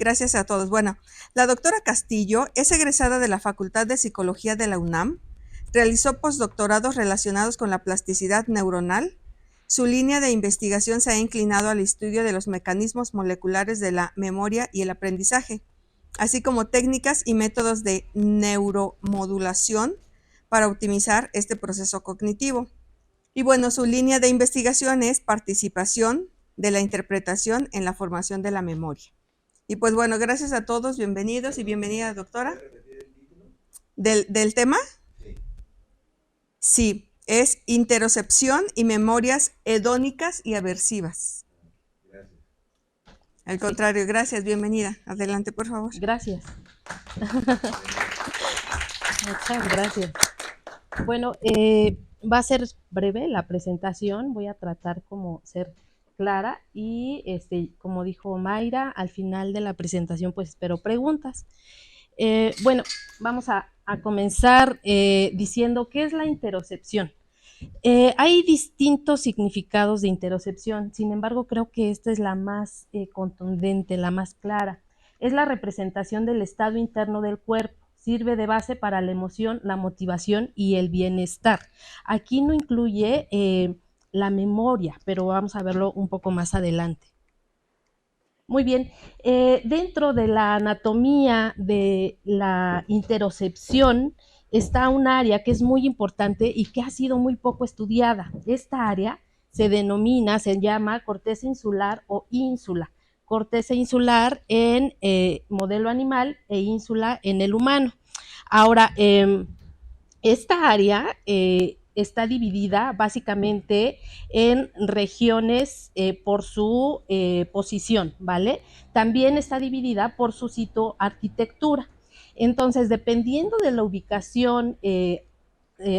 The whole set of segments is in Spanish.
gracias a todos. Bueno, la doctora Castillo es egresada de la Facultad de Psicología de la UNAM, realizó postdoctorados relacionados con la plasticidad neuronal. Su línea de investigación se ha inclinado al estudio de los mecanismos moleculares de la memoria y el aprendizaje, así como técnicas y métodos de neuromodulación para optimizar este proceso cognitivo. Y bueno, su línea de investigación es participación de la interpretación en la formación de la memoria. Y pues bueno, gracias a todos, bienvenidos y bienvenida, doctora. ¿Del tema? Sí, es interocepción y memorias hedónicas y aversivas. Al contrario, gracias, bienvenida. Adelante, por favor. Gracias. Muchas gracias. Bueno, va a ser breve la presentación, voy a tratar como ser clara y como dijo Mayra, al final de la presentación pues espero preguntas. Bueno, vamos a comenzar diciendo qué es la interocepción. Hay distintos significados de interocepción, sin embargo creo que esta es la más contundente, la más clara. Es la representación del estado interno del cuerpo, sirve de base para la emoción, la motivación y el bienestar. Aquí no incluye la memoria, pero vamos a verlo un poco más adelante. Muy bien, dentro de la anatomía de la interocepción está un área que es muy importante y que ha sido muy poco estudiada. Esta área se llama corteza insular o ínsula. Corteza insular en modelo animal e ínsula en el humano. Ahora, esta área está dividida básicamente en regiones por su posición, ¿vale? También está dividida por su citoarquitectura. Entonces, dependiendo de la ubicación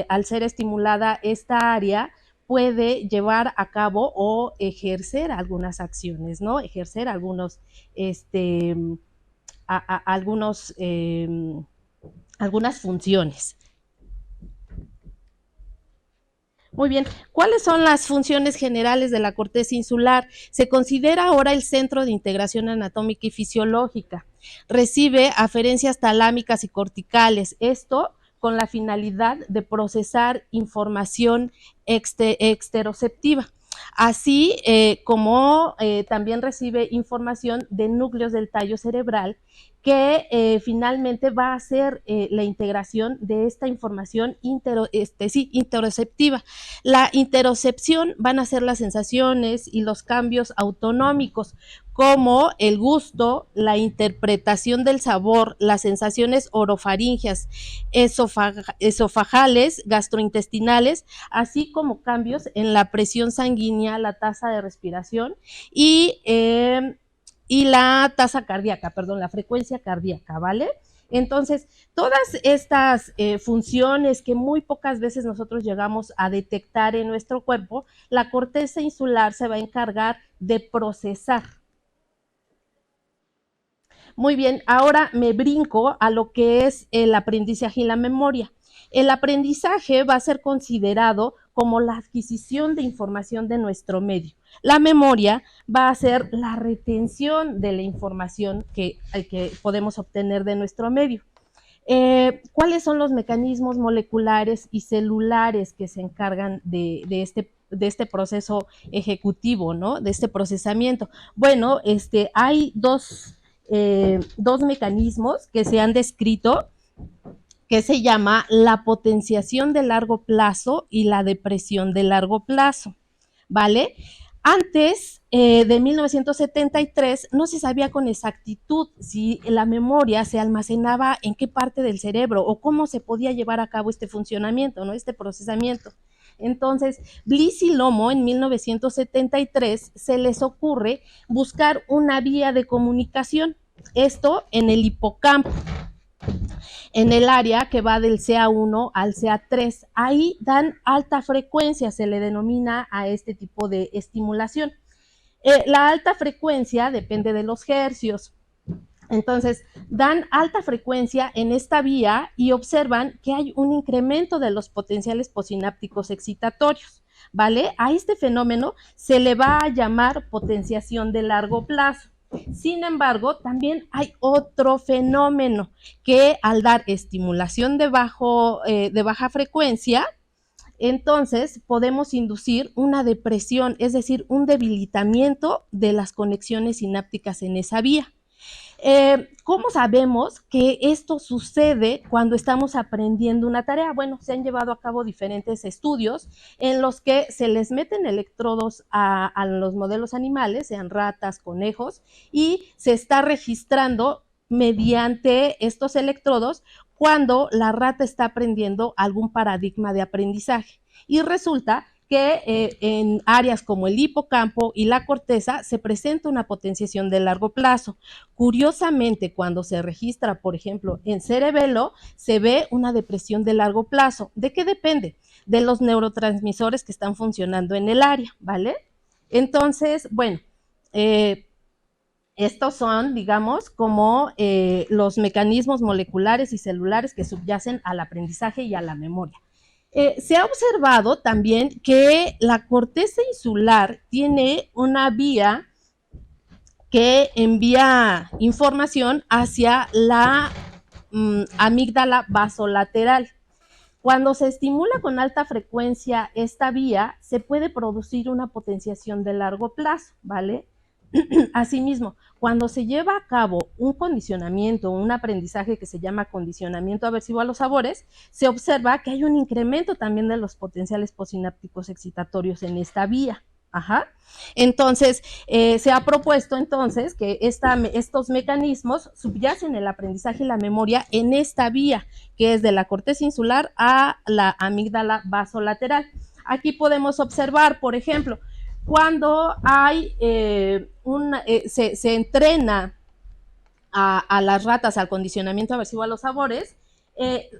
al ser estimulada esta área, puede llevar a cabo o ejercer algunas acciones, ¿no? Ejercer algunas funciones. Muy bien, ¿cuáles son las funciones generales de la corteza insular? Se considera ahora el centro de integración anatómica y fisiológica. Recibe aferencias talámicas y corticales, esto con la finalidad de procesar información exteroceptiva, así como también recibe información de núcleos del tallo cerebral que finalmente va a hacer la integración de esta información interoceptiva. La interocepción van a ser las sensaciones y los cambios autonómicos, como el gusto, la interpretación del sabor, las sensaciones orofaringeas, esofagales, gastrointestinales, así como cambios en la presión sanguínea, la tasa de respiración y la tasa cardíaca, perdón, la frecuencia cardíaca, ¿vale? Entonces, todas estas funciones que muy pocas veces nosotros llegamos a detectar en nuestro cuerpo, la corteza insular se va a encargar de procesar. Muy bien, ahora me brinco a lo que es el aprendizaje y la memoria. El aprendizaje va a ser considerado como la adquisición de información de nuestro medio. La memoria va a ser la retención de la información que podemos obtener de nuestro medio. ¿Cuáles son los mecanismos moleculares y celulares que se encargan de este proceso ejecutivo, ¿no? De este procesamiento? Bueno, hay dos mecanismos que se han descrito, que se llama la potenciación de largo plazo y la depresión de largo plazo, ¿vale? Antes de 1973 no se sabía con exactitud si la memoria se almacenaba en qué parte del cerebro o cómo se podía llevar a cabo este funcionamiento, ¿no? Este procesamiento. Entonces, Bliss y Lomo en 1973 se les ocurre buscar una vía de comunicación, esto en el hipocampo, en el área que va del CA1 al CA3. Ahí dan alta frecuencia, se le denomina a este tipo de estimulación. La alta frecuencia depende de los hercios. Entonces, dan alta frecuencia en esta vía y observan que hay un incremento de los potenciales postsinápticos excitatorios, ¿vale? A este fenómeno se le va a llamar potenciación de largo plazo. Sin embargo, también hay otro fenómeno que al dar estimulación de baja frecuencia, entonces podemos inducir una depresión, es decir, un debilitamiento de las conexiones sinápticas en esa vía. ¿Cómo sabemos que esto sucede cuando estamos aprendiendo una tarea? Bueno, se han llevado a cabo diferentes estudios en los que se les meten electrodos a los modelos animales, sean ratas, conejos, y se está registrando mediante estos electrodos cuando la rata está aprendiendo algún paradigma de aprendizaje. Y resulta que en áreas como el hipocampo y la corteza se presenta una potenciación de largo plazo. Curiosamente, cuando se registra, por ejemplo, en cerebelo, se ve una depresión de largo plazo. ¿De qué depende? De los neurotransmisores que están funcionando en el área, ¿vale? Entonces, bueno, estos son, digamos, como los mecanismos moleculares y celulares que subyacen al aprendizaje y a la memoria. Se ha observado también que la corteza insular tiene una vía que envía información hacia la amígdala basolateral. Cuando se estimula con alta frecuencia esta vía, se puede producir una potenciación de largo plazo, ¿vale? Asimismo, cuando se lleva a cabo un condicionamiento, un aprendizaje que se llama condicionamiento aversivo a los sabores, se observa que hay un incremento también de los potenciales postsinápticos excitatorios en esta vía. Ajá. Entonces, se ha propuesto entonces que estos mecanismos subyacen el aprendizaje y la memoria en esta vía, que es de la corteza insular a la amígdala basolateral. Aquí podemos observar, por ejemplo, cuando hay se entrena a las ratas al condicionamiento aversivo a los sabores,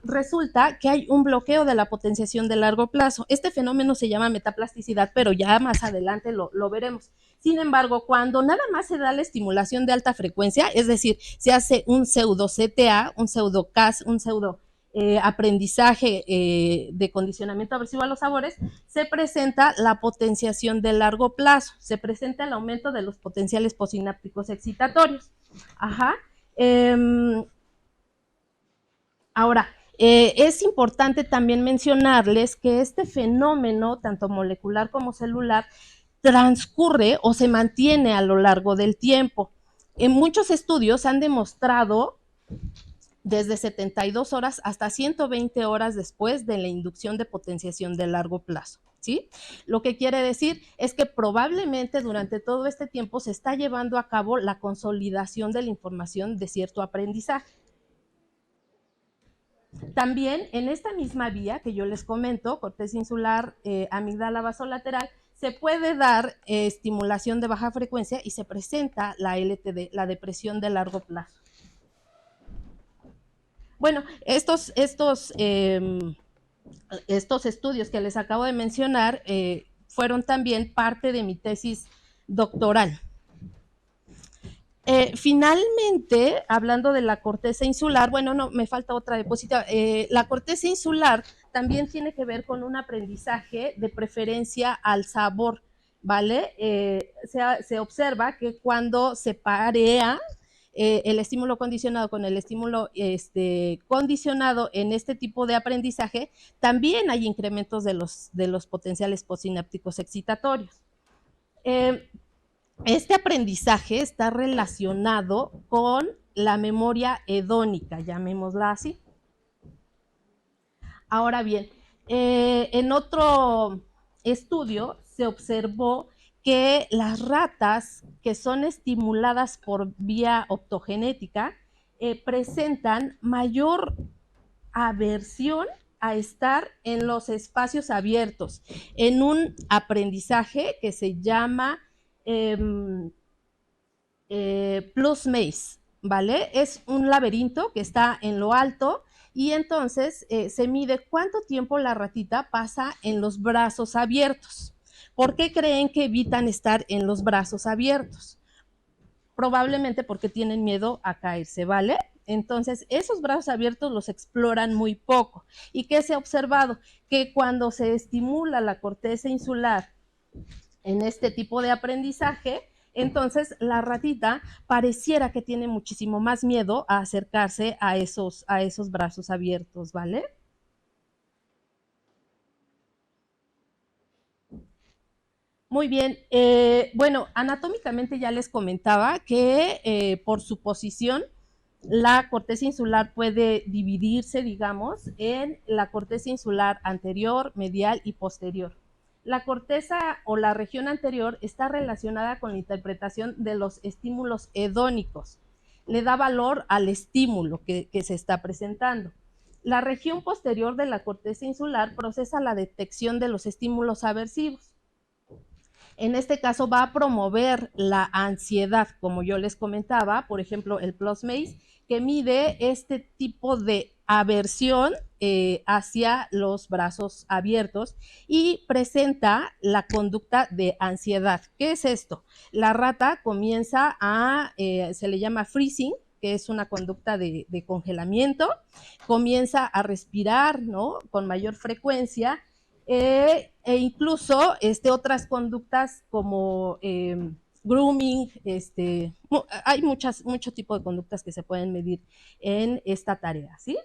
resulta que hay un bloqueo de la potenciación de largo plazo. Este fenómeno se llama metaplasticidad, pero ya más adelante lo veremos. Sin embargo, cuando nada más se da la estimulación de alta frecuencia, es decir, se hace un pseudo CTA, un pseudo CAS, un pseudo aprendizaje de condicionamiento aversivo a los sabores, se presenta la potenciación de largo plazo, se presenta el aumento de los potenciales postsinápticos excitatorios. Ajá. Ahora, es importante también mencionarles que este fenómeno, tanto molecular como celular, transcurre o se mantiene a lo largo del tiempo. En muchos estudios han demostrado desde 72 horas hasta 120 horas después de la inducción de potenciación de largo plazo. ¿Sí? Lo que quiere decir es que probablemente durante todo este tiempo se está llevando a cabo la consolidación de la información de cierto aprendizaje. También en esta misma vía que yo les comento, corteza insular, amígdala basolateral, se puede dar estimulación de baja frecuencia y se presenta la LTD, la depresión de largo plazo. Bueno, estos estudios que les acabo de mencionar fueron también parte de mi tesis doctoral. Finalmente, hablando de la corteza insular, bueno, no, me falta otra diapositiva. La corteza insular también tiene que ver con un aprendizaje de preferencia al sabor, ¿vale? Se observa que cuando se parea el estímulo condicionado con el estímulo condicionado en este tipo de aprendizaje, también hay incrementos de los potenciales postsinápticos excitatorios. Este aprendizaje está relacionado con la memoria hedónica, llamémosla así. Ahora bien, en otro estudio se observó que las ratas que son estimuladas por vía optogenética presentan mayor aversión a estar en los espacios abiertos, en un aprendizaje que se llama plus maze, ¿vale? Es un laberinto que está en lo alto y entonces se mide cuánto tiempo la ratita pasa en los brazos abiertos. ¿Por qué creen que evitan estar en los brazos abiertos? Probablemente porque tienen miedo a caerse, ¿vale? Entonces, esos brazos abiertos los exploran muy poco. ¿Y qué se ha observado? Que cuando se estimula la corteza insular en este tipo de aprendizaje, Entonces, la ratita pareciera que tiene muchísimo más miedo a acercarse a esos brazos abiertos, ¿vale? Muy bien, bueno, anatómicamente ya les comentaba que por su posición, la corteza insular puede dividirse, digamos, en la corteza insular anterior, medial y posterior. La corteza o la región anterior está relacionada con la interpretación de los estímulos hedónicos. Le da valor al estímulo que se está presentando. La región posterior de la corteza insular procesa la detección de los estímulos aversivos. En este caso va a promover la ansiedad, como yo les comentaba, por ejemplo, el PLOS-MACE, que mide este tipo de aversión hacia los brazos abiertos y presenta la conducta de ansiedad. ¿Qué es esto? La rata comienza a, se le llama freezing, que es una conducta de congelamiento, comienza a respirar, ¿no?, con mayor frecuencia, e incluso otras conductas como grooming, hay mucho tipo de conductas que se pueden medir en esta tarea, ¿sí?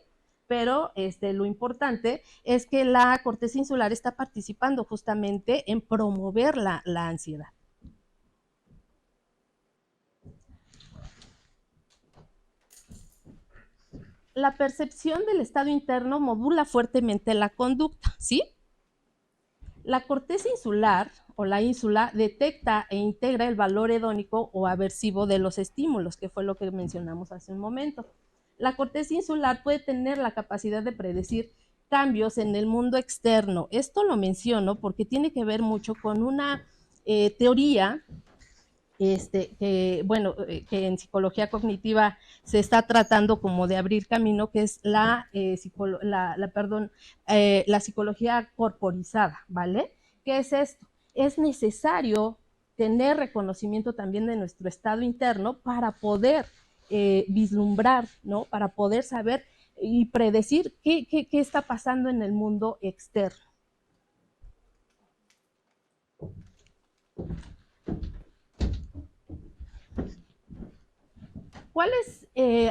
Pero lo importante es que la corteza insular está participando justamente en promover la ansiedad. La percepción del estado interno modula fuertemente la conducta, ¿sí? La corteza insular o la ínsula detecta e integra el valor hedónico o aversivo de los estímulos, que fue lo que mencionamos hace un momento. La corteza insular puede tener la capacidad de predecir cambios en el mundo externo. Esto lo menciono porque tiene que ver mucho con una teoría que en psicología cognitiva se está tratando como de abrir camino, que es la psicología corporizada, ¿vale? ¿Qué es esto? Es necesario tener reconocimiento también de nuestro estado interno para poder vislumbrar, ¿no? Para poder saber y predecir qué está pasando en el mundo externo. ¿Cuál es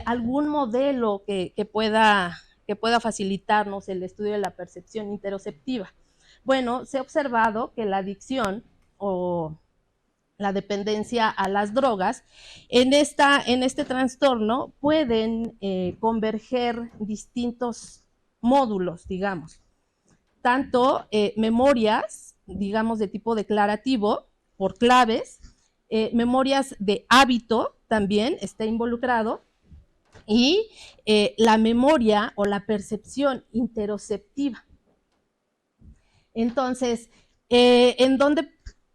algún modelo que pueda facilitarnos el estudio de la percepción interoceptiva? Bueno, se ha observado que la adicción o la dependencia a las drogas, en este trastorno pueden converger distintos módulos, digamos, tanto memorias, digamos, de tipo declarativo, por claves, memorias de hábito también está involucrado, y la memoria o la percepción interoceptiva. Entonces, ¿en dónde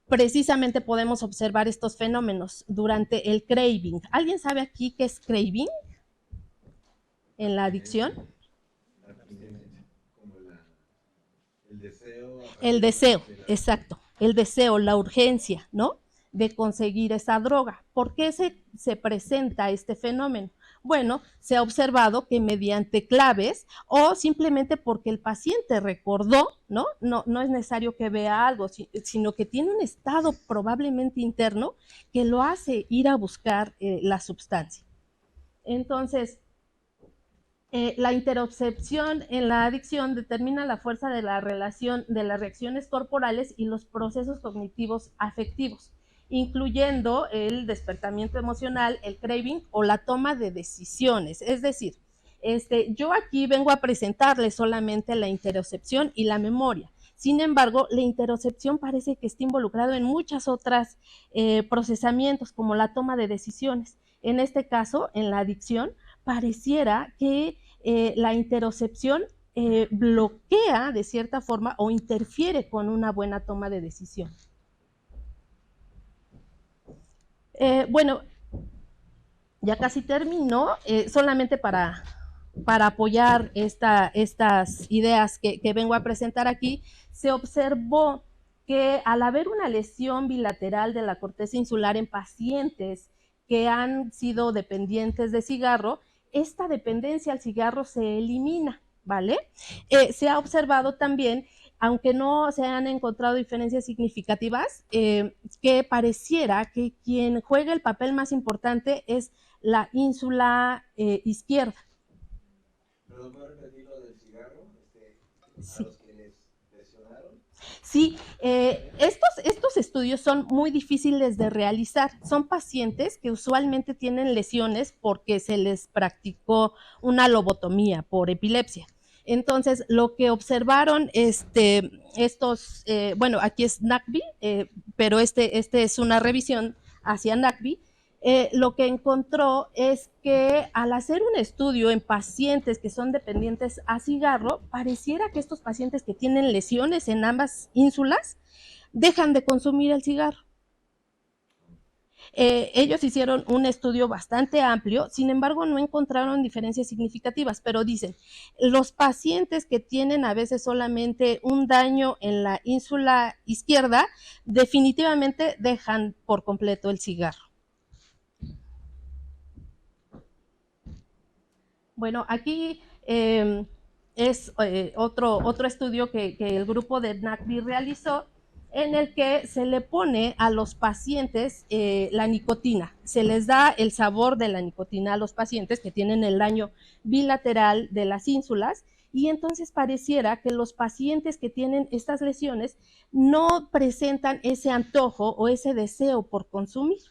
precisamente podemos observar estos fenómenos? Durante el craving. ¿Alguien sabe aquí qué es craving en la adicción? El deseo, exacto. El deseo, la urgencia, ¿no?, de conseguir esa droga. ¿Por qué se presenta este fenómeno? Bueno, se ha observado que mediante claves o simplemente porque el paciente recordó, ¿no? No es necesario que vea algo, sino que tiene un estado probablemente interno que lo hace ir a buscar la sustancia. Entonces, la interocepción en la adicción determina la fuerza de la relación de las reacciones corporales y los procesos cognitivos afectivos, incluyendo el despertamiento emocional, el craving o la toma de decisiones. Es decir, yo aquí vengo a presentarles solamente la interocepción y la memoria. Sin embargo, la interocepción parece que está involucrado en muchas otras procesamientos, como la toma de decisiones. En este caso, en la adicción, pareciera que la interocepción bloquea de cierta forma o interfiere con una buena toma de decisión. Bueno, ya casi termino, solamente para apoyar estas ideas que vengo a presentar aquí. Se observó que al haber una lesión bilateral de la corteza insular en pacientes que han sido dependientes de cigarro, esta dependencia al cigarro se elimina, ¿vale? Se ha observado también aunque no se han encontrado diferencias significativas, que pareciera que quien juega el papel más importante es la ínsula izquierda. ¿Pero puede repetir lo del cigarro? Sí. A los que les lesionaron. Sí, estos estudios son muy difíciles de realizar. Son pacientes que usualmente tienen lesiones porque se les practicó una lobotomía por epilepsia. Entonces, lo que observaron bueno, aquí es NACBI, pero este es una revisión hacia NACBI. Lo que encontró es que al hacer un estudio en pacientes que son dependientes a cigarro, pareciera que estos pacientes que tienen lesiones en ambas ínsulas dejan de consumir el cigarro. Ellos hicieron un estudio bastante amplio, sin embargo no encontraron diferencias significativas, pero dicen, los pacientes que tienen a veces solamente un daño en la ínsula izquierda, definitivamente dejan por completo el cigarro. Bueno, aquí es otro estudio que el grupo de NACBI realizó, en el que se le pone a los pacientes la nicotina. Se les da el sabor de la nicotina a los pacientes que tienen el daño bilateral de las ínsulas, y entonces pareciera que los pacientes que tienen estas lesiones no presentan ese antojo o ese deseo por consumir.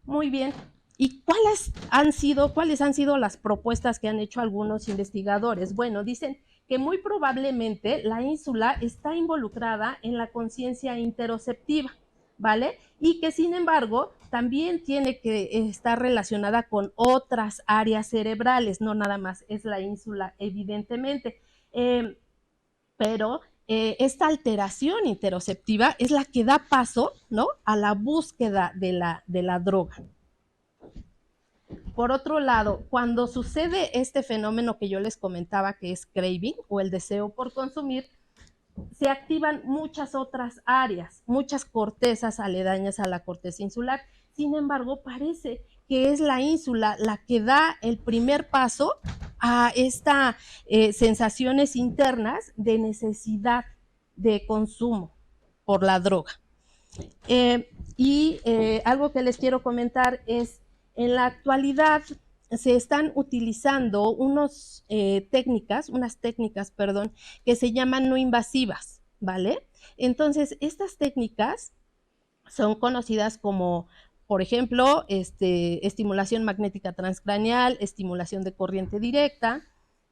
Muy bien. ¿Y cuáles han sido las propuestas que han hecho algunos investigadores? Bueno, dicen que muy probablemente la ínsula está involucrada en la conciencia interoceptiva, ¿vale? Y que sin embargo también tiene que estar relacionada con otras áreas cerebrales, no nada más es la ínsula, evidentemente. Pero esta alteración interoceptiva es la que da paso, ¿no?, a la búsqueda de la droga. Por otro lado, cuando sucede este fenómeno que yo les comentaba, que es craving o el deseo por consumir, se activan muchas otras áreas, muchas cortezas aledañas a la corteza insular. Sin embargo, parece que es la ínsula la que da el primer paso a estas sensaciones internas de necesidad de consumo por la droga. Algo que les quiero comentar es, en la actualidad se están utilizando unas técnicas, que se llaman no invasivas, ¿vale? Entonces, estas técnicas son conocidas como, por ejemplo, estimulación magnética transcraneal, estimulación de corriente directa,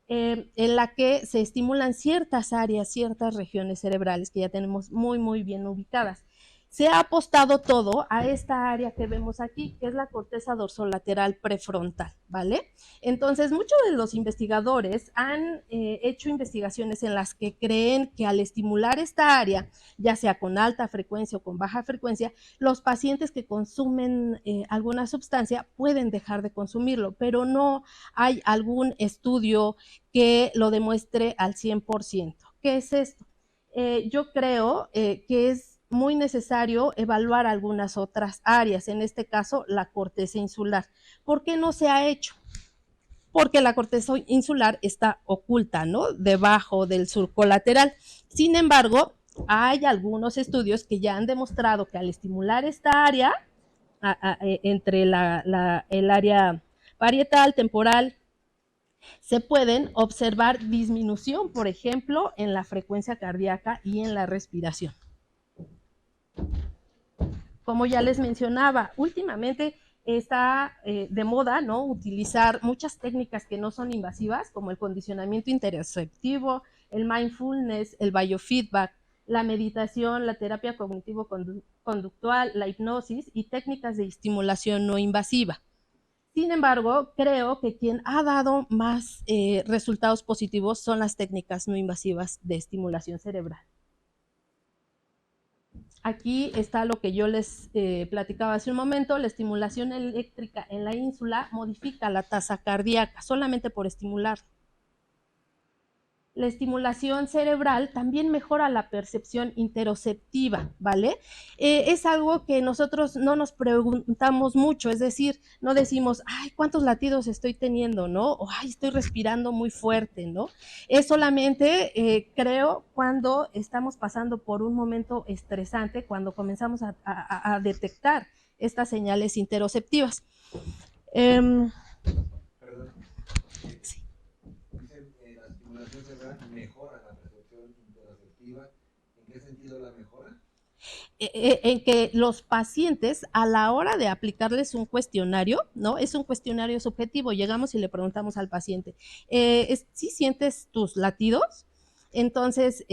en la que se estimulan ciertas áreas, ciertas regiones cerebrales que ya tenemos muy, muy bien ubicadas. Se ha apostado todo a esta área que vemos aquí, que es la corteza dorsolateral prefrontal, ¿vale? Entonces, muchos de los investigadores han hecho investigaciones en las que creen que al estimular esta área, ya sea con alta frecuencia o con baja frecuencia, los pacientes que consumen alguna sustancia pueden dejar de consumirlo, pero no hay algún estudio que lo demuestre al 100%. ¿Qué es esto? Yo creo que es muy necesario evaluar algunas otras áreas, en este caso la corteza insular. ¿Por qué no se ha hecho? Porque la corteza insular está oculta, ¿no?, debajo del surco lateral. Sin embargo, hay algunos estudios que ya han demostrado que al estimular esta área, entre el área parietal, temporal, se pueden observar disminución, por ejemplo, en la frecuencia cardíaca y en la respiración. Como ya les mencionaba, últimamente está de moda, ¿no?, utilizar muchas técnicas que no son invasivas, como el condicionamiento interoceptivo, el mindfulness, el biofeedback, la meditación, la terapia cognitivo-conductual, la hipnosis y técnicas de estimulación no invasiva. Sin embargo, creo que quien ha dado más resultados positivos son las técnicas no invasivas de estimulación cerebral. Aquí está lo que yo les platicaba hace un momento. La estimulación eléctrica en la ínsula modifica la tasa cardíaca solamente por estimular. la estimulación cerebral también mejora la percepción interoceptiva, ¿vale? Es algo que nosotros no nos preguntamos mucho, es decir, no decimos, ay, ¿cuántos latidos estoy teniendo, no? O, ay, estoy respirando muy fuerte, ¿no? Es solamente, creo, cuando estamos pasando por un momento estresante, cuando comenzamos a detectar estas señales interoceptivas. Perdón. Sí. Dicen la estimulación cerebral mejora la percepción interoceptiva. ¿En qué sentido la mejora? En que los pacientes, a la hora de aplicarles un cuestionario, ¿no? Es un cuestionario subjetivo, llegamos y le preguntamos al paciente, ¿sí sientes tus latidos? Entonces,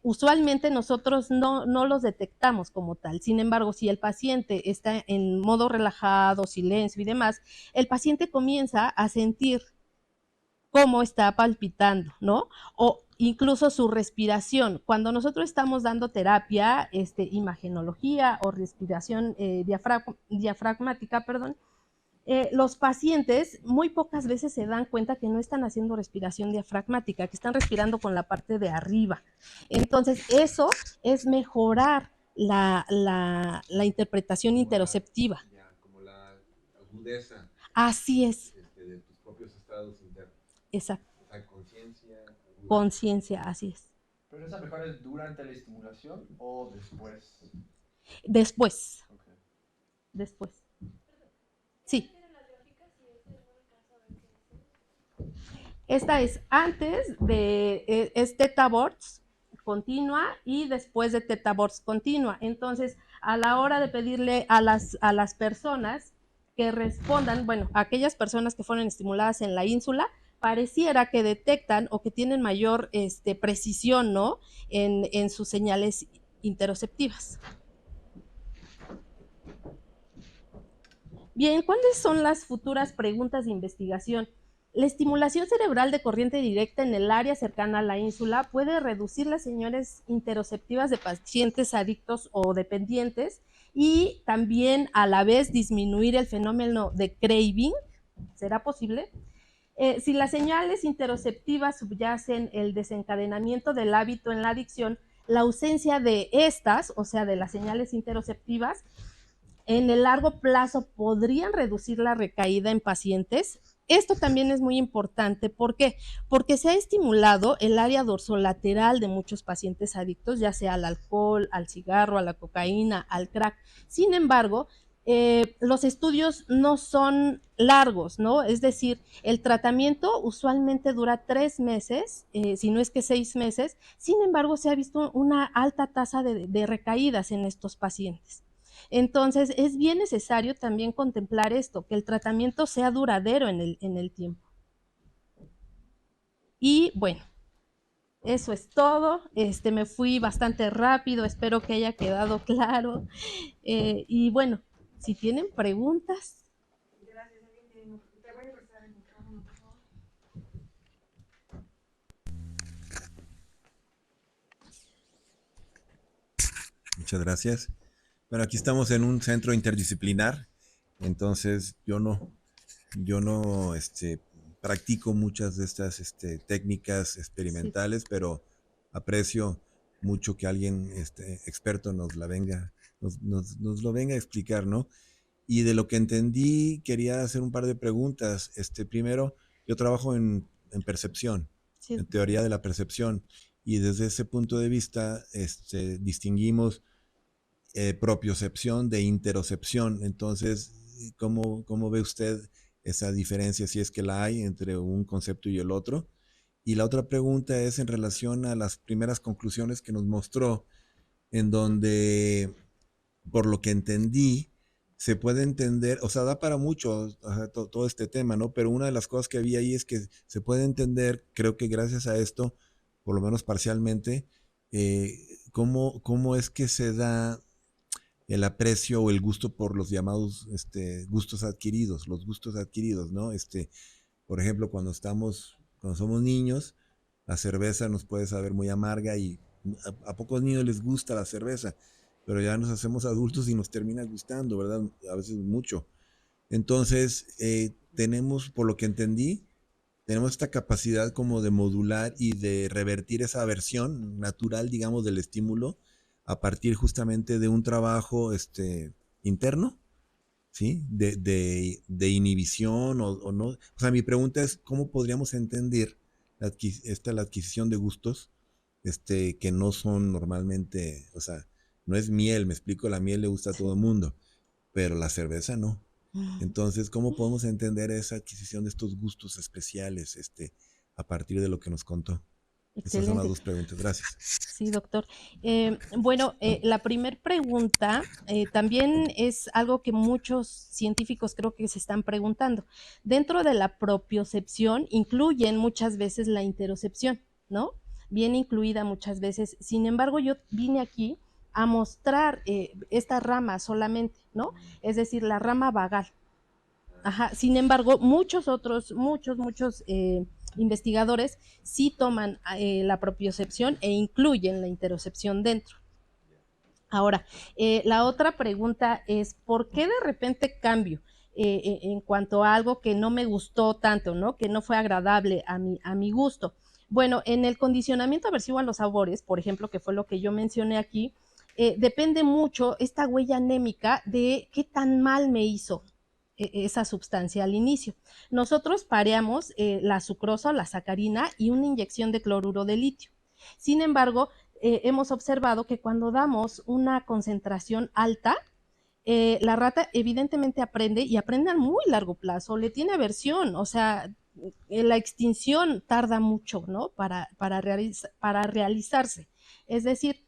usualmente nosotros no los detectamos como tal. Sin embargo, si el paciente está en modo relajado, silencio y demás, el paciente comienza a sentir cómo está palpitando, ¿no? O incluso su respiración. Cuando nosotros estamos dando terapia, imagenología o respiración diafragmática, perdón, los pacientes muy pocas veces se dan cuenta que no están haciendo respiración diafragmática, que están respirando con la parte de arriba. Entonces, eso es mejorar la interpretación interoceptiva. Ya, como la agudeza Así es, de tus propios estados internos. exacto. O sea, conciencia aguda. Conciencia, así es. ¿Pero esa mejora es durante la estimulación o después? Después, Okay. después. Sí. Esta es antes de, es Theta Boards continua y después de Theta Boards continua. Entonces, a la hora de pedirle a las personas que respondan, bueno, a aquellas personas que fueron estimuladas en la ínsula, pareciera que detectan o que tienen mayor precisión, ¿no? En sus señales interoceptivas. Bien, ¿cuáles son las futuras preguntas de investigación? La estimulación cerebral de corriente directa en el área cercana a la ínsula puede reducir las señales interoceptivas de pacientes adictos o dependientes y también a la vez disminuir el fenómeno de craving. ¿Será posible? Si las señales interoceptivas subyacen el desencadenamiento del hábito en la adicción, la ausencia de estas, o sea, de las señales interoceptivas, en el largo plazo podrían reducir la recaída en pacientes. Esto también es muy importante. ¿Por qué? Porque se ha estimulado el área dorsolateral de muchos pacientes adictos, ya sea al alcohol, al cigarro, a la cocaína, al crack. Sin embargo, los estudios no son largos, ¿no? Es decir, el tratamiento usualmente dura 3 meses, si no es que 6 meses. Sin embargo, se ha visto una alta tasa de recaídas en estos pacientes. Entonces, es bien necesario también contemplar esto, que el tratamiento sea duradero en el tiempo. Y bueno, eso es todo. Me fui bastante rápido, espero que haya quedado claro. Y bueno, si tienen preguntas. Gracias, Evelyn. Te voy a prestar el micrófono, por favor. Muchas gracias. Bueno, aquí estamos en un centro interdisciplinar, entonces yo no practico muchas de estas técnicas experimentales, Sí. pero aprecio mucho que alguien experto nos lo venga a explicar, ¿no? Y de lo que entendí, quería hacer un par de preguntas. Primero, yo trabajo en percepción, Sí. en teoría de la percepción, y desde ese punto de vista distinguimos propiocepción de interocepción. Entonces, ¿cómo ve usted esa diferencia, si es que la hay, entre un concepto y el otro? Y la otra pregunta es en relación a las primeras conclusiones que nos mostró, en donde, por lo que entendí, se puede entender, o sea, da para mucho todo este tema, ¿no? Pero una de las cosas que había ahí es que se puede entender, creo que gracias a esto, por lo menos parcialmente, cómo es que se da el aprecio o el gusto por los llamados gustos adquiridos, los gustos adquiridos, ¿no? Por ejemplo, cuando somos niños, la cerveza nos puede saber muy amarga y a pocos niños les gusta la cerveza, pero ya nos hacemos adultos y nos termina gustando, ¿verdad? A veces mucho. Entonces, tenemos, por lo que entendí, tenemos esta capacidad como de modular y de revertir esa aversión natural, digamos, del estímulo a partir justamente de un trabajo interno, ¿sí? De inhibición o no. O sea, mi pregunta es, ¿cómo podríamos entender la adquisición de gustos que no son normalmente, o sea, no es miel, me explico, la miel le gusta a todo el mundo, pero la cerveza no. Entonces, ¿cómo podemos entender esa adquisición de estos gustos especiales a partir de lo que nos contó? Esas son las Excelente. dos preguntas. Gracias. Sí, doctor. Bueno, la primer pregunta también es algo que muchos científicos creo que se están preguntando. Dentro de la propiocepción incluyen muchas veces la interocepción, ¿no? Viene incluida muchas veces. Sin embargo, yo vine aquí a mostrar esta rama solamente, ¿no? Es decir, la rama vagal. Ajá. Sin embargo, muchos investigadores sí toman la propiocepción e incluyen la interocepción dentro. Ahora, la otra pregunta es, ¿por qué de repente cambio en cuanto a algo que no me gustó tanto, ¿no? Que no fue agradable a mi gusto? Bueno, en el condicionamiento aversivo a los sabores, por ejemplo, que fue lo que yo mencioné aquí, depende mucho esta huella anémica de qué tan mal me hizo esa sustancia al inicio. Nosotros pareamos la sucrosa o la sacarina y una inyección de cloruro de litio. Sin embargo, hemos observado que cuando damos una concentración alta, la rata evidentemente aprende y aprende a muy largo plazo, le tiene aversión, o sea, la extinción tarda mucho, ¿no? Para realizarse. Es decir,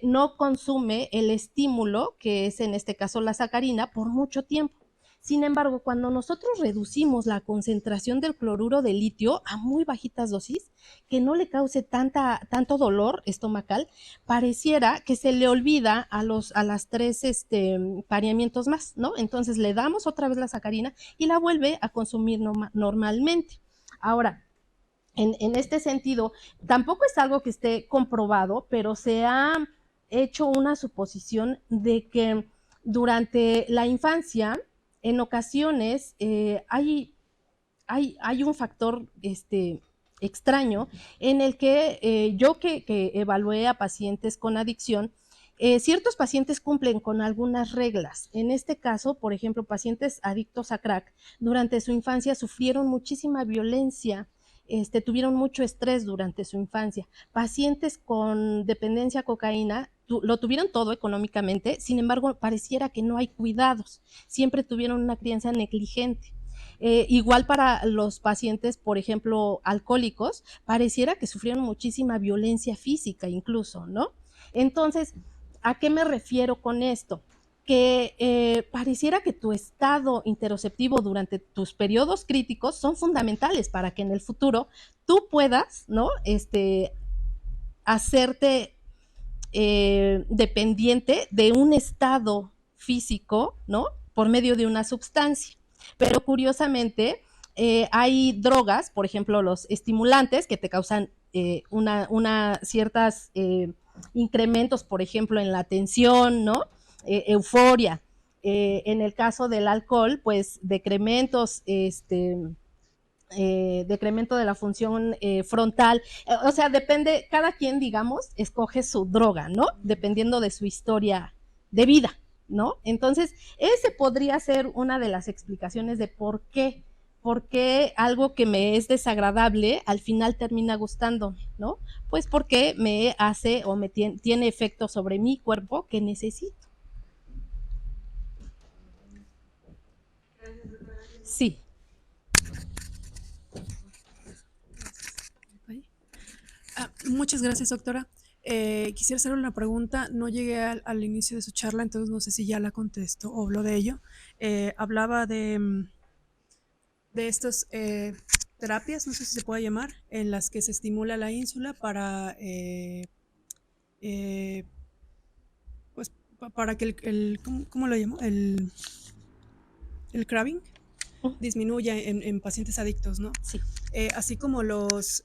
no consume el estímulo, que es en este caso la sacarina, por mucho tiempo. Sin embargo, cuando nosotros reducimos la concentración del cloruro de litio a muy bajitas dosis, que no le cause tanto dolor estomacal, pareciera que se le olvida a las tres pareamientos más, ¿no? Entonces le damos otra vez la sacarina y la vuelve a consumir normalmente. Ahora, en este sentido, tampoco es algo que esté comprobado, pero se ha hecho una suposición de que durante la infancia, en ocasiones, hay un factor extraño en el que yo que evalué a pacientes con adicción, ciertos pacientes cumplen con algunas reglas. En este caso, por ejemplo, pacientes adictos a crack, durante su infancia sufrieron muchísima violencia, tuvieron mucho estrés durante su infancia. Pacientes con dependencia a cocaína lo tuvieron todo económicamente, sin embargo, pareciera que no hay cuidados, siempre tuvieron una crianza negligente. Igual para los pacientes, por ejemplo, alcohólicos, pareciera que sufrieron muchísima violencia física incluso, ¿no? Entonces, ¿a qué me refiero con esto? Que pareciera que tu estado interoceptivo durante tus periodos críticos son fundamentales para que en el futuro tú puedas, ¿no? Hacerte dependiente de un estado físico, ¿no? Por medio de una sustancia. Pero curiosamente, hay drogas, por ejemplo, los estimulantes que te causan ciertas incrementos, por ejemplo, en la atención, ¿no? Euforia. En el caso del alcohol, pues decrementos, decremento de la función frontal, o sea, depende, cada quien, digamos, escoge su droga, ¿no? Dependiendo de su historia de vida, ¿no? Entonces, ese podría ser una de las explicaciones de por qué algo que me es desagradable al final termina gustándome, ¿no? Pues porque me hace o me tiene efecto sobre mi cuerpo que necesito. Sí. Muchas gracias, doctora. Quisiera hacer una pregunta. No llegué al inicio de su charla, entonces no sé si ya la contestó o habló de ello. Hablaba de estas terapias, no sé si se puede llamar, en las que se estimula la ínsula para, pues, para que ¿cómo lo llamo? El craving disminuya en pacientes adictos, ¿no? Sí. Así como los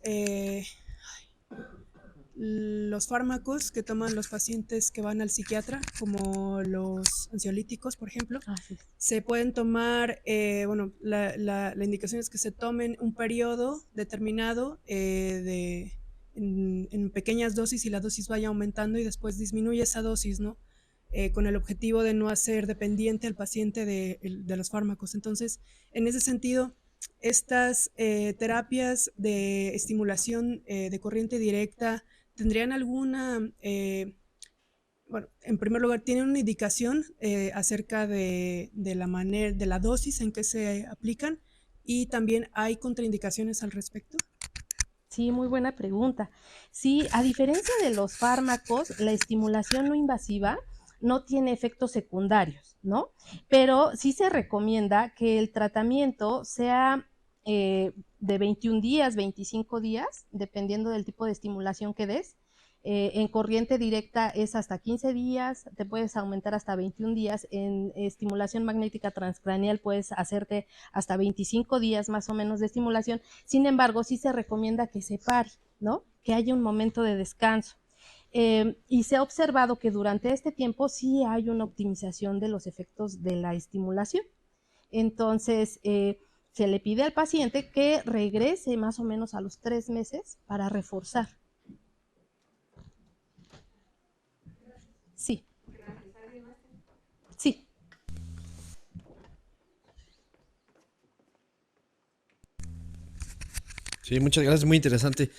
los fármacos que toman los pacientes que van al psiquiatra, como los ansiolíticos, por ejemplo, Así es. se pueden tomar, bueno, la indicación es que se tomen un periodo determinado en pequeñas dosis y la dosis vaya aumentando y después disminuye esa dosis, ¿no? Con el objetivo de no hacer dependiente al paciente de los fármacos. Entonces, en ese sentido, estas terapias de estimulación de corriente directa tendrían alguna, bueno, en primer lugar, tienen una indicación acerca de la dosis en que se aplican y también hay contraindicaciones al respecto. Sí, muy buena pregunta. Sí, a diferencia de los fármacos, la estimulación no invasiva no tiene efectos secundarios, ¿no? Pero sí se recomienda que el tratamiento sea de 21 días, 25 días, dependiendo del tipo de estimulación que des. En corriente directa es hasta 15 días, te puedes aumentar hasta 21 días. En estimulación magnética transcraneal puedes hacerte hasta 25 días más o menos de estimulación. Sin embargo, sí se recomienda que se pare, ¿no? Que haya un momento de descanso. Y se ha observado que durante este tiempo sí hay una optimización de los efectos de la estimulación. Entonces, se le pide al paciente que regrese más o menos a los 3 meses para reforzar. Sí. Sí. Sí, muchas gracias, muy interesante.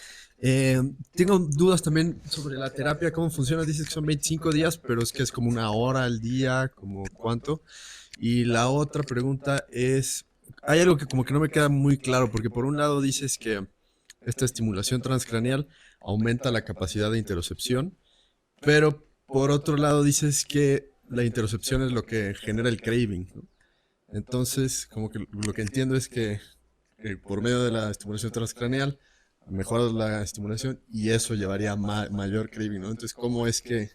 Tengo dudas también sobre la terapia, cómo funciona. Dices que son 25 días, pero es que es como una hora al día, como cuánto. Y la otra pregunta es, hay algo que como que no me queda muy claro, porque por un lado dices que esta estimulación transcraneal aumenta la capacidad de interocepción, pero por otro lado dices que la interocepción es lo que genera el craving, ¿no? Entonces, como que lo que entiendo es que por medio de la estimulación transcraneal mejoras la estimulación y eso llevaría a mayor craving, ¿no? Entonces, ¿cómo es que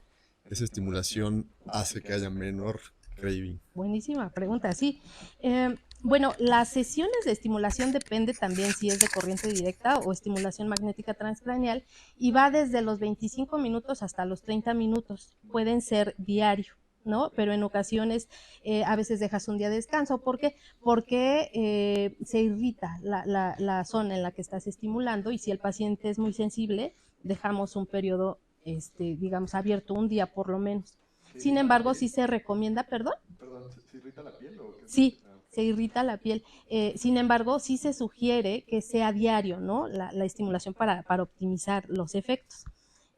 esa estimulación hace que haya menor craving? Buenísima pregunta, sí. Bueno, las sesiones de estimulación depende también si es de corriente directa o estimulación magnética transcraneal y va desde los 25 minutos hasta los 30 minutos. Pueden ser diario, ¿no? Pero en ocasiones a veces dejas un día de descanso. ¿Por qué? Porque se irrita la zona en la que estás estimulando y si el paciente es muy sensible, dejamos un periodo, digamos, abierto un día por lo menos. Sin embargo, sí se recomienda, ¿perdón? Perdón, ¿se irrita la piel o qué? Sí, se irrita la piel. Sin embargo, sí se sugiere que sea diario, ¿no? La estimulación para optimizar los efectos.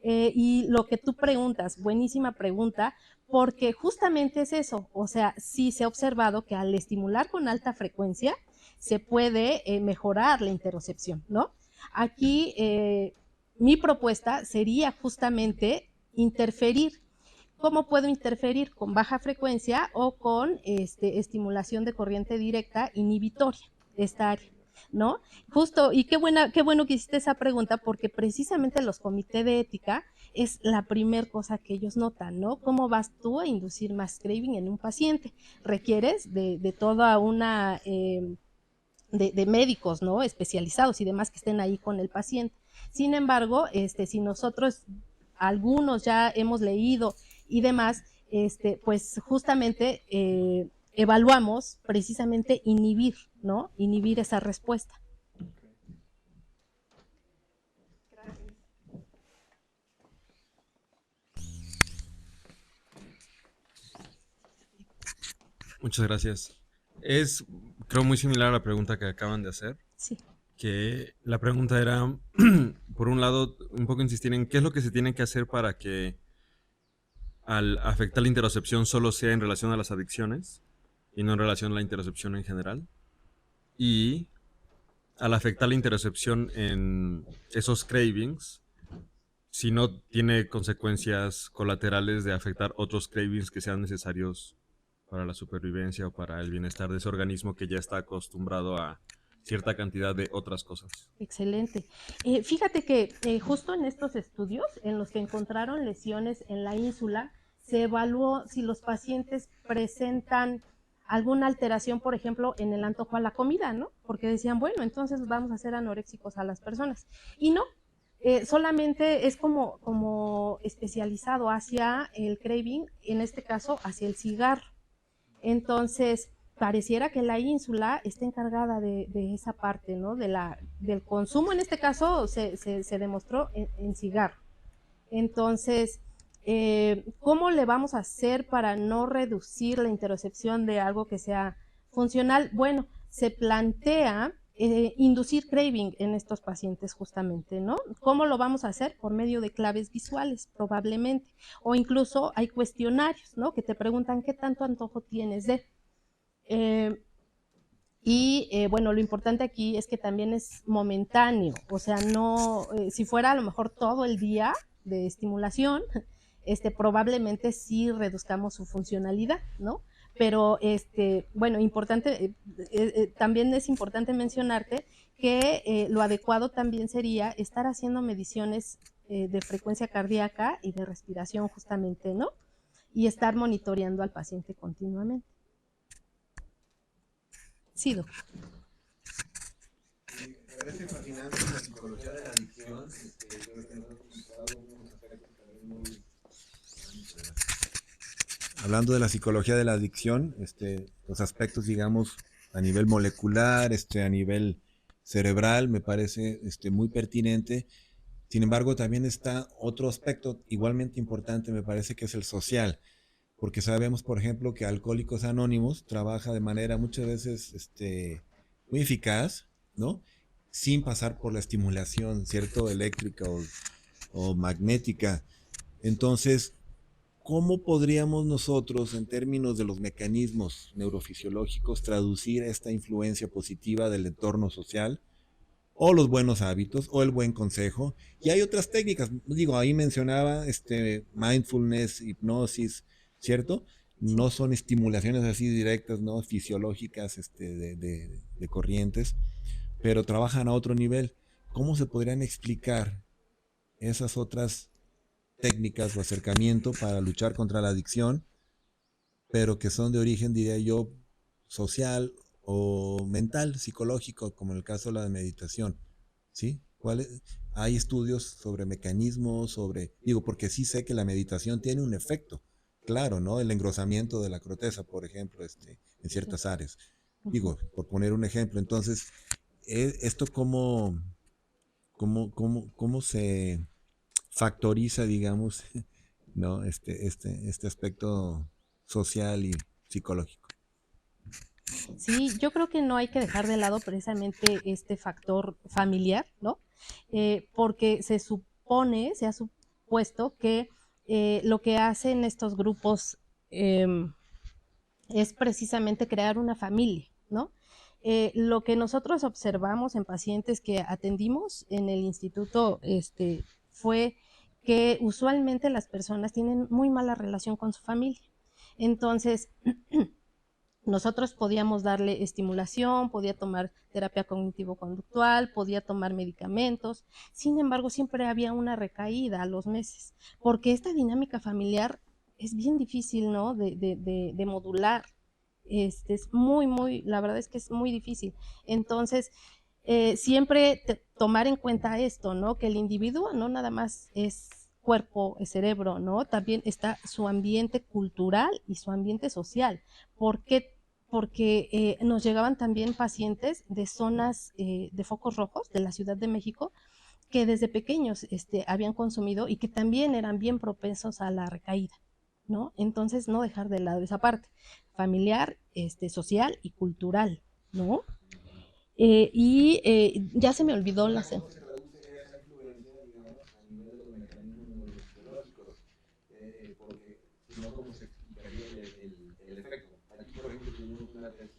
Y lo que tú preguntas, buenísima pregunta, porque justamente es eso. O sea, sí se ha observado que al estimular con alta frecuencia se puede mejorar la interocepción, ¿no? Aquí mi propuesta sería justamente interferir. ¿Cómo puedo interferir? Con baja frecuencia o con estimulación de corriente directa inhibitoria, esta área, ¿no? Justo, y qué bueno que hiciste esa pregunta, porque precisamente los comités de ética es la primer cosa que ellos notan, ¿no? ¿Cómo vas tú a inducir más craving en un paciente? Requieres de toda una, de médicos, ¿no? Especializados y demás que estén ahí con el paciente. Sin embargo, si nosotros, algunos ya hemos leído y demás, pues justamente evaluamos precisamente inhibir, ¿no? Inhibir esa respuesta. Muchas gracias. Es, creo, muy similar a la pregunta que acaban de hacer, Sí. que la pregunta era, por un lado, un poco insistir en qué es lo que se tiene que hacer para que al afectar la interocepción solo sea en relación a las adicciones y no en relación a la interocepción en general. Y al afectar la interocepción en esos cravings, si no tiene consecuencias colaterales de afectar otros cravings que sean necesarios para la supervivencia o para el bienestar de ese organismo que ya está acostumbrado a cierta cantidad de otras cosas. Excelente. Fíjate que justo en estos estudios en los que encontraron lesiones en la ínsula, se evaluó si los pacientes presentan alguna alteración, por ejemplo, en el antojo a la comida, ¿no? Porque decían, bueno, entonces vamos a hacer anoréxicos a las personas. Y no, solamente es como especializado hacia el craving, en este caso hacia el cigarro. Entonces, pareciera que la ínsula está encargada de esa parte, ¿no? Del consumo, en este caso se demostró en cigarro. Entonces, ¿cómo le vamos a hacer para no reducir la interocepción de algo que sea funcional? Bueno, se plantea inducir craving en estos pacientes justamente, ¿no? ¿Cómo lo vamos a hacer? Por medio de claves visuales, probablemente. O incluso hay cuestionarios, ¿no? Que te preguntan qué tanto antojo tienes de... Eh, bueno, lo importante aquí es que también es momentáneo, o sea, no, si fuera a lo mejor todo el día de estimulación, probablemente sí reduzcamos su funcionalidad, ¿no? Pero, bueno, también es importante mencionarte que lo adecuado también sería estar haciendo mediciones de frecuencia cardíaca y de respiración justamente, ¿no? Y estar monitoreando al paciente continuamente. Sí, doctor. Me parece fascinante la psicología de la adicción. Creo que nos ha mostrado unos aspectos también muy... Hablando de la psicología de la adicción, los aspectos, digamos, a nivel molecular, a nivel cerebral, me parece muy pertinente. Sin embargo, también está otro aspecto igualmente importante, me parece que es el social, porque sabemos, por ejemplo, que Alcohólicos Anónimos trabaja de manera muchas veces muy eficaz, ¿no? Sin pasar por la estimulación, ¿cierto? Eléctrica o magnética. Entonces, ¿cómo podríamos nosotros, en términos de los mecanismos neurofisiológicos, traducir esta influencia positiva del entorno social o los buenos hábitos o el buen consejo? Y hay otras técnicas, digo, ahí mencionaba mindfulness, hipnosis, ¿cierto? Sí. No son estimulaciones así directas, ¿no? Fisiológicas de corrientes, pero trabajan a otro nivel. ¿Cómo se podrían explicar esas otras técnicas o acercamiento para luchar contra la adicción, pero que son de origen, diría yo, social o mental, psicológico, como en el caso de la meditación? ¿Sí? Hay estudios sobre mecanismos, digo, porque sí sé que la meditación tiene un efecto, claro, ¿no? El engrosamiento de la corteza, por ejemplo, en Sí. ciertas áreas. Ujú. Digo, por poner un ejemplo. Entonces, ¿esto cómo se factoriza, digamos, ¿no? Este aspecto social y psicológico? Sí, yo creo que no hay que dejar de lado precisamente este factor familiar, ¿no? Porque se ha supuesto que lo que hacen estos grupos es precisamente crear una familia, ¿no? Lo que nosotros observamos en pacientes que atendimos en el instituto fue que usualmente las personas tienen muy mala relación con su familia. Entonces, nosotros podíamos darle estimulación, podía tomar terapia cognitivo-conductual, podía tomar medicamentos, sin embargo siempre había una recaída a los meses, porque esta dinámica familiar es bien difícil, ¿no? De modular. Es muy, la verdad es que es muy difícil. Entonces, siempre tomar en cuenta esto, ¿no? Que el individuo no nada más es cuerpo, es cerebro, ¿no? También está su ambiente cultural y su ambiente social. ¿Por qué? Porque nos llegaban también pacientes de zonas de focos rojos de la Ciudad de México que desde pequeños habían consumido y que también eran bien propensos a la recaída, ¿no? Entonces, no dejar de lado esa parte familiar, social y cultural, ¿no? Ya se me olvidó la... ¿Cómo se traduce esa influencia, digamos, a nivel de los mecanismos neurofisiológicos? Porque si no, ¿cómo se explicaría el efecto? Aquí, por ejemplo, tuvimos una tesis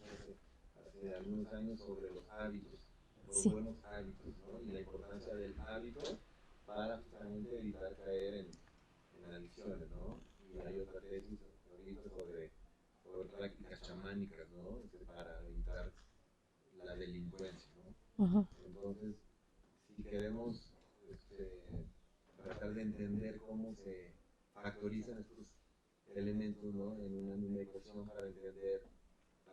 hace algunos años sobre los hábitos, los Sí. buenos hábitos, ¿no? Y la importancia del hábito para justamente evitar caer en adicciones, ¿no? Y hay otra tesis ahorita sobre prácticas chamánicas, ¿no? Para evitar la delincuencia, ¿no? Uh-huh. Entonces, si queremos tratar de entender cómo se factorizan estos elementos, ¿no? En una misma ecuación para entender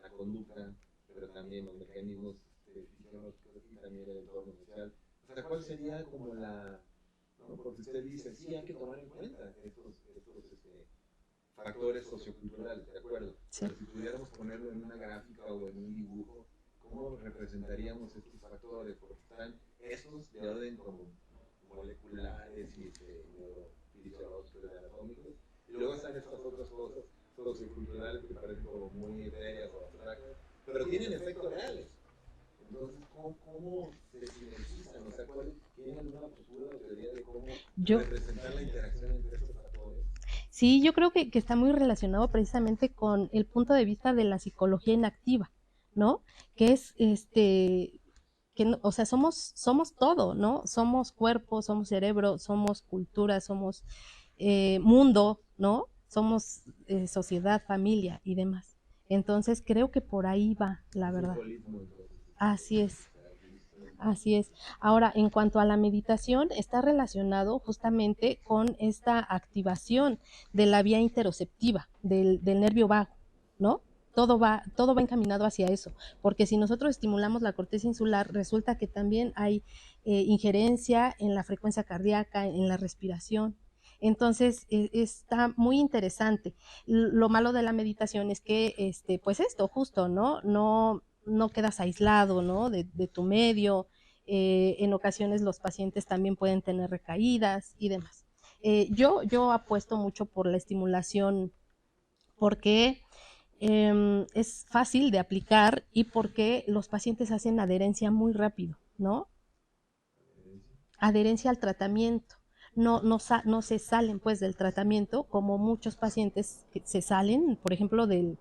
la conducta, pero también los mecanismos fisiológicos y también el entorno social. O sea, ¿cuál sería como ¿no? Porque usted dice, sí, hay que tomar en cuenta estos factores socioculturales, ¿de acuerdo? Sí. Pero si pudiéramos ponerlo en una gráfica o en un dibujo, ¿cómo representaríamos estos factores? Porque están estos de orden como moleculares y neurofisiológicos, anatómicos, y luego están estas otras cosas socioculturales que parecen como muy etéreas o abstractas, pero tienen efectos reales. Entonces, ¿cómo se sinergizan? O sea, ¿tienen alguna postura o teoría de cómo representar la interacción entre estos factores? Sí, yo creo que está muy relacionado precisamente con el punto de vista de la psicología inactiva, ¿no? Que es o sea, somos todo, ¿no? Somos cuerpo, somos cerebro, somos cultura, somos mundo, ¿no? Somos sociedad, familia y demás. Entonces creo que por ahí va, la verdad. Así es. Así es. Ahora, en cuanto a la meditación, está relacionado justamente con esta activación de la vía interoceptiva, del nervio vago, ¿no? Todo va encaminado hacia eso, porque si nosotros estimulamos la corteza insular, resulta que también hay injerencia en la frecuencia cardíaca, en la respiración. Entonces, está muy interesante. Lo malo de la meditación es que, pues esto, justo, ¿no? No quedas aislado, ¿no? De tu medio. En ocasiones los pacientes también pueden tener recaídas y demás. Yo apuesto mucho por la estimulación porque es fácil de aplicar y porque los pacientes hacen adherencia muy rápido, ¿no? Adherencia al tratamiento. No se salen pues del tratamiento como muchos pacientes que se salen, por ejemplo, del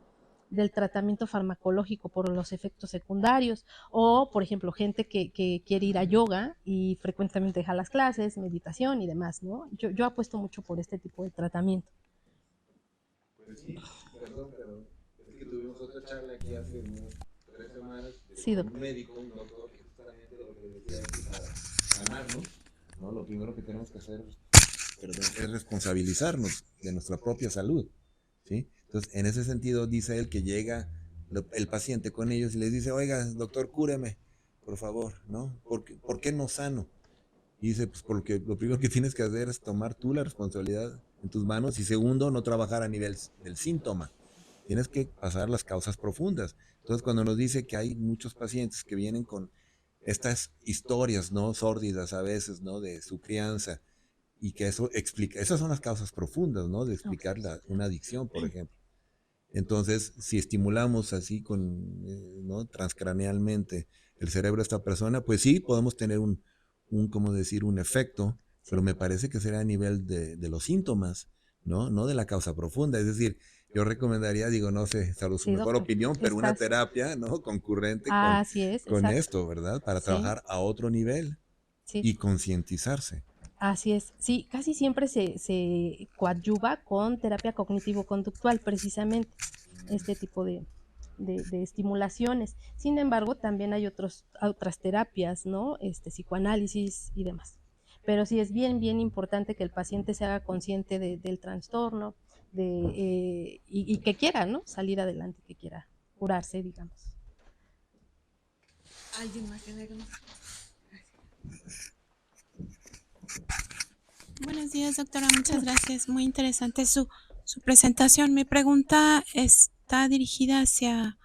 tratamiento farmacológico por los efectos secundarios, o por ejemplo gente que quiere ir a yoga y frecuentemente deja las clases, meditación y demás, ¿no? Yo apuesto mucho por este tipo de tratamiento. Pues sí, perdón, pero es que tuvimos otra charla aquí hace unas 3 semanas Sí, con un médico, un doctor, que justamente lo que decía es que para sanarnos, ¿no? Lo primero que tenemos que hacer Es responsabilizarnos de nuestra propia salud, ¿sí? Entonces, en ese sentido, dice él que llega el paciente con ellos y les dice, oiga, doctor, cúreme, por favor, ¿no? ¿Por qué no sano? Y dice, pues porque lo primero que tienes que hacer es tomar tú la responsabilidad en tus manos y segundo, no trabajar a nivel del síntoma. Tienes que pasar las causas profundas. Entonces, cuando nos dice que hay muchos pacientes que vienen con estas historias, ¿no? Sórdidas a veces, ¿no? De su crianza y que eso explica, esas son las causas profundas, ¿no? De explicar una adicción, por ejemplo. Entonces, si estimulamos así ¿no? Transcranealmente el cerebro de esta persona, pues sí, podemos tener ¿cómo decir? Un efecto, pero me parece que será a nivel de los síntomas, ¿no? No de la causa profunda. Es decir, yo recomendaría, digo, no sé, salvo su mejor opinión, pero una terapia, ¿no? Concurrente con esto, ¿verdad? Para trabajar a otro nivel y concientizarse. Así es, sí, casi siempre se coadyuva con terapia cognitivo-conductual, precisamente, este tipo de estimulaciones. Sin embargo, también hay otras terapias, ¿no? Psicoanálisis y demás. Pero sí es bien importante que el paciente se haga consciente del trastorno y que quiera, ¿no? Salir adelante, que quiera curarse, digamos. ¿Alguien más tiene algo más? Buenos días, doctora. Muchas gracias. Muy interesante su presentación. Mi pregunta está dirigida hacia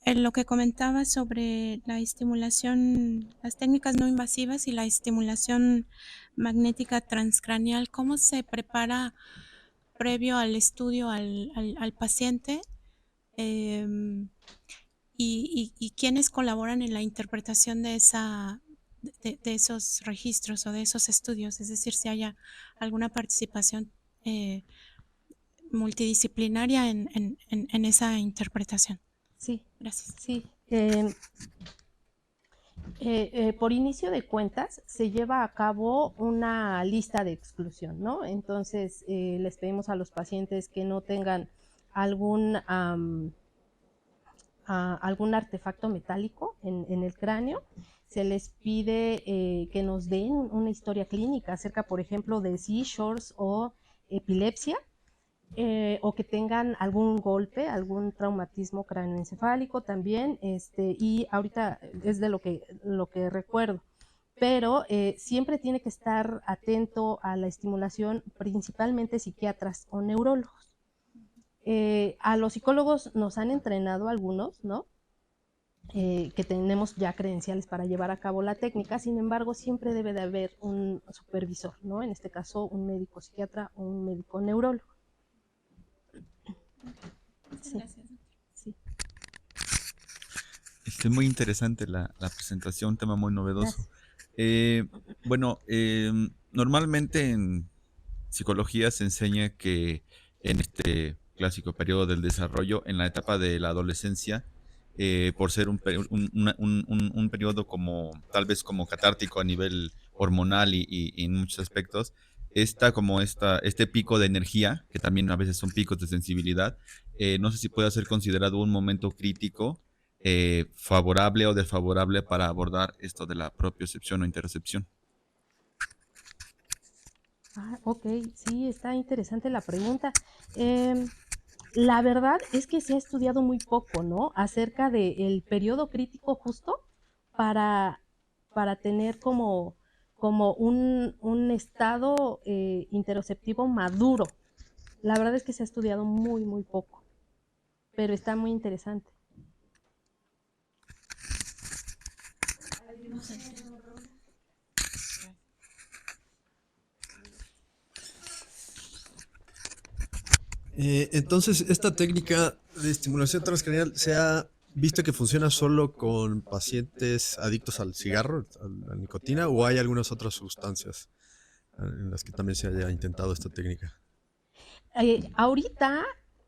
lo que comentaba sobre la estimulación, las técnicas no invasivas y la estimulación magnética transcraneal. ¿Cómo se prepara previo al estudio al paciente? Y quiénes colaboran en la interpretación de esos registros o de esos estudios, es decir, si haya alguna participación multidisciplinaria en esa interpretación. Sí, gracias. Sí. Por inicio de cuentas se lleva a cabo una lista de exclusión, ¿no? Entonces les pedimos a los pacientes que no tengan algún artefacto metálico en el cráneo. Se les pide que nos den una historia clínica acerca, por ejemplo, de seizures o epilepsia, o que tengan algún golpe, algún traumatismo cráneoencefálico también, y ahorita es de lo que recuerdo. pero siempre tiene que estar atento a la estimulación, principalmente psiquiatras o neurólogos. A los psicólogos nos han entrenado algunos, ¿no? Que tenemos ya credenciales para llevar a cabo la técnica, sin embargo, siempre debe de haber un supervisor, ¿no? En este caso, un médico psiquiatra o un médico neurólogo. Muchas Sí. gracias. Sí. Muy interesante la presentación, un tema muy novedoso. Bueno, normalmente en psicología se enseña que en este clásico periodo del desarrollo, en la etapa de la adolescencia, por ser un periodo como tal vez como catártico a nivel hormonal y en muchos aspectos, este pico de energía, que también a veces son picos de sensibilidad, no sé si puede ser considerado un momento crítico, favorable o desfavorable para abordar esto de la propiocepción o interocepción. Ok, sí, está interesante la pregunta. La verdad es que se ha estudiado muy poco, ¿no? Acerca del periodo crítico justo para tener como un estado interoceptivo maduro. La verdad es que se ha estudiado muy, muy poco, pero está muy interesante. Entonces, esta técnica de estimulación transcranial se ha visto que funciona solo con pacientes adictos al cigarro, a la nicotina, o hay algunas otras sustancias en las que también se haya intentado esta técnica. Ahorita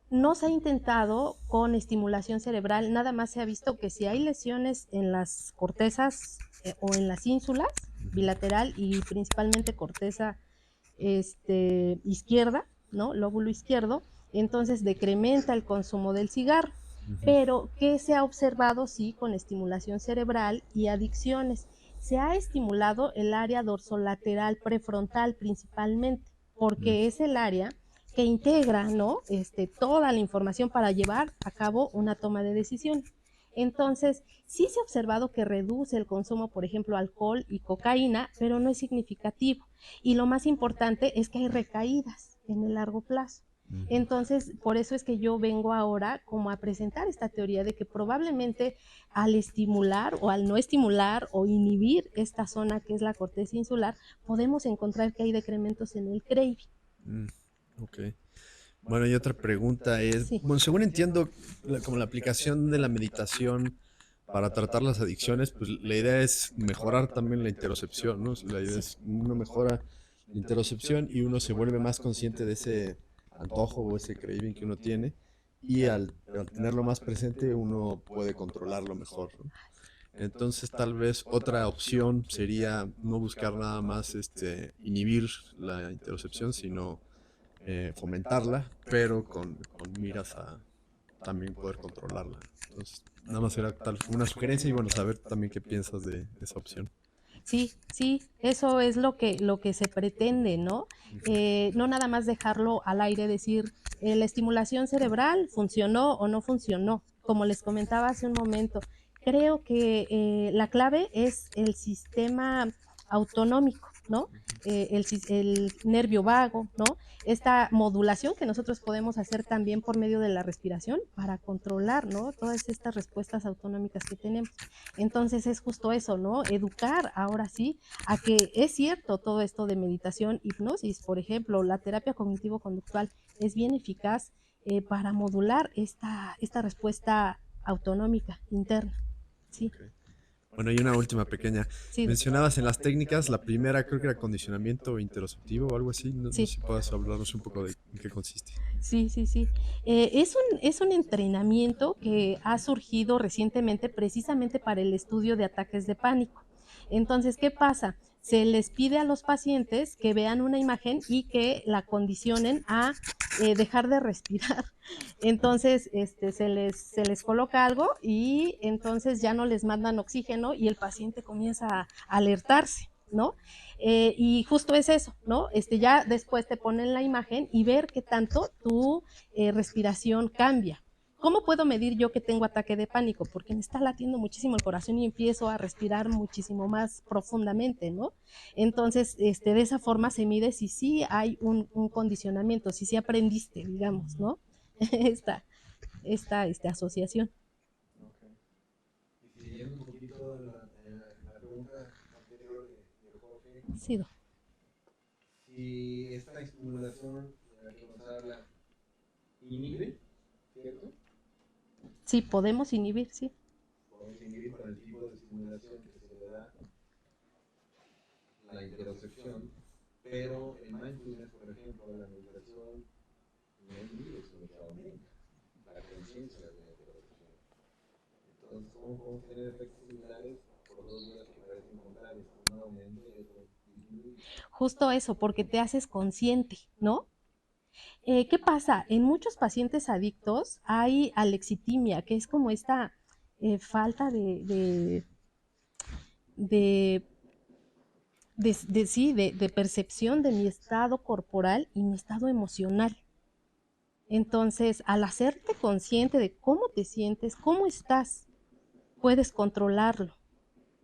no se ha intentado con estimulación cerebral, nada más se ha visto que si hay lesiones en las cortezas o en las ínsulas, bilateral y principalmente corteza izquierda, ¿no? Lóbulo izquierdo, entonces decrementa el consumo del cigarro. Pero ¿qué se ha observado? Sí, con estimulación cerebral y adicciones. Se ha estimulado el área dorsolateral prefrontal principalmente, porque es el área que integra, ¿no? Toda la información para llevar a cabo una toma de decisión. Entonces, sí se ha observado que reduce el consumo, por ejemplo, alcohol y cocaína, pero no es significativo. Y lo más importante es que hay recaídas en el largo plazo. Entonces, por eso es que yo vengo ahora como a presentar esta teoría de que probablemente al estimular o al no estimular o inhibir esta zona que es la corteza insular, podemos encontrar que hay decrementos en el craving. Ok. Bueno, y otra pregunta es, Sí. bueno, según entiendo, como la aplicación de la meditación para tratar las adicciones, pues la idea es mejorar también la interocepción, ¿no? La idea es uno mejora la interocepción y uno se vuelve más consciente de ese antojo o ese craving que uno tiene, y al tenerlo más presente uno puede controlarlo mejor, ¿no? Entonces tal vez otra opción sería no buscar nada más inhibir la interocepción, sino fomentarla, pero con miras a también poder controlarla. Entonces, nada más era tal una sugerencia y bueno, saber también qué piensas de esa opción. Sí, sí, eso es lo que se pretende, ¿no? No nada más dejarlo al aire, decir, la estimulación cerebral funcionó o no funcionó. Como les comentaba hace un momento, creo que la clave es el sistema autonómico, ¿no? El nervio vago, ¿no? Esta modulación que nosotros podemos hacer también por medio de la respiración para controlar, ¿no? Todas estas respuestas autonómicas que tenemos. Entonces es justo eso, ¿no? Educar ahora sí a que es cierto todo esto de meditación, hipnosis, por ejemplo, la terapia cognitivo-conductual es bien eficaz para modular esta respuesta autonómica interna. Sí. Okay. Bueno, y una última pequeña. Sí. Mencionabas en las técnicas, la primera creo que era condicionamiento interoceptivo o algo así. No sé si puedas hablarnos un poco de en qué consiste. Sí, sí, sí. Es un entrenamiento que ha surgido recientemente precisamente para el estudio de ataques de pánico. Entonces, ¿qué pasa? Se les pide a los pacientes que vean una imagen y que la condicionen a dejar de respirar. Entonces, se les coloca algo y entonces ya no les mandan oxígeno y el paciente comienza a alertarse, ¿no? Y justo es eso, ¿no? Ya después te ponen la imagen y ver qué tanto tu respiración cambia. ¿Cómo puedo medir yo que tengo ataque de pánico? Porque me está latiendo muchísimo el corazón y empiezo a respirar muchísimo más profundamente, ¿no? Entonces, de esa forma se mide si sí hay un condicionamiento, si sí aprendiste, digamos, ¿no? esta asociación. Y siguiendo un poquito la pregunta anterior de Jorge, Sí, si esta estimulación de la que nos habla inhibe, ¿cierto? sí, podemos inhibir, sí. Podemos inhibir con el tipo de estimulación que se le da la interocepción, pero el mindfulness, por ejemplo, la meditación, no inhibe, sino que aumenta la conciencia de la interocepción. Entonces, ¿cómo podemos tener efectos similares por dos vías que parecen contrarias? Uno aumenta y otro disminuye. Justo eso, porque te haces consciente, ¿no? ¿Qué pasa? En muchos pacientes adictos hay alexitimia, que es como esta falta de percepción de mi estado corporal y mi estado emocional. Entonces, al hacerte consciente de cómo te sientes, cómo estás, puedes controlarlo,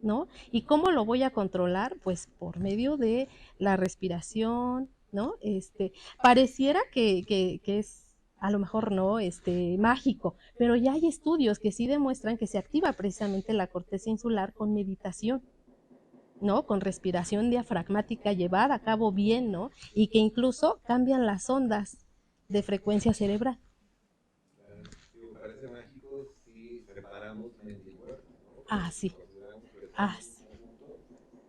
¿no? ¿Y cómo lo voy a controlar? Pues por medio de la respiración, ¿no? Pareciera que es a lo mejor no, mágico, pero ya hay estudios que sí demuestran que se activa precisamente la corteza insular con meditación, ¿no? Con respiración diafragmática llevada a cabo bien, ¿no? Y que incluso cambian las ondas de frecuencia cerebral. Digo, parece mágico si separamos mente y cuerpo, ¿no? Ah, sí. Consideramos que Ah, estamos sí. juntos,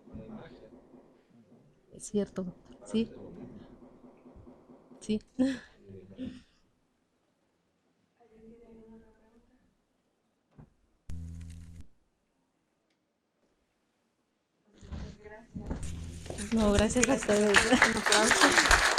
no hay magia. Es cierto, doctor. Sí. Sí. No, gracias a ustedes. Un aplauso.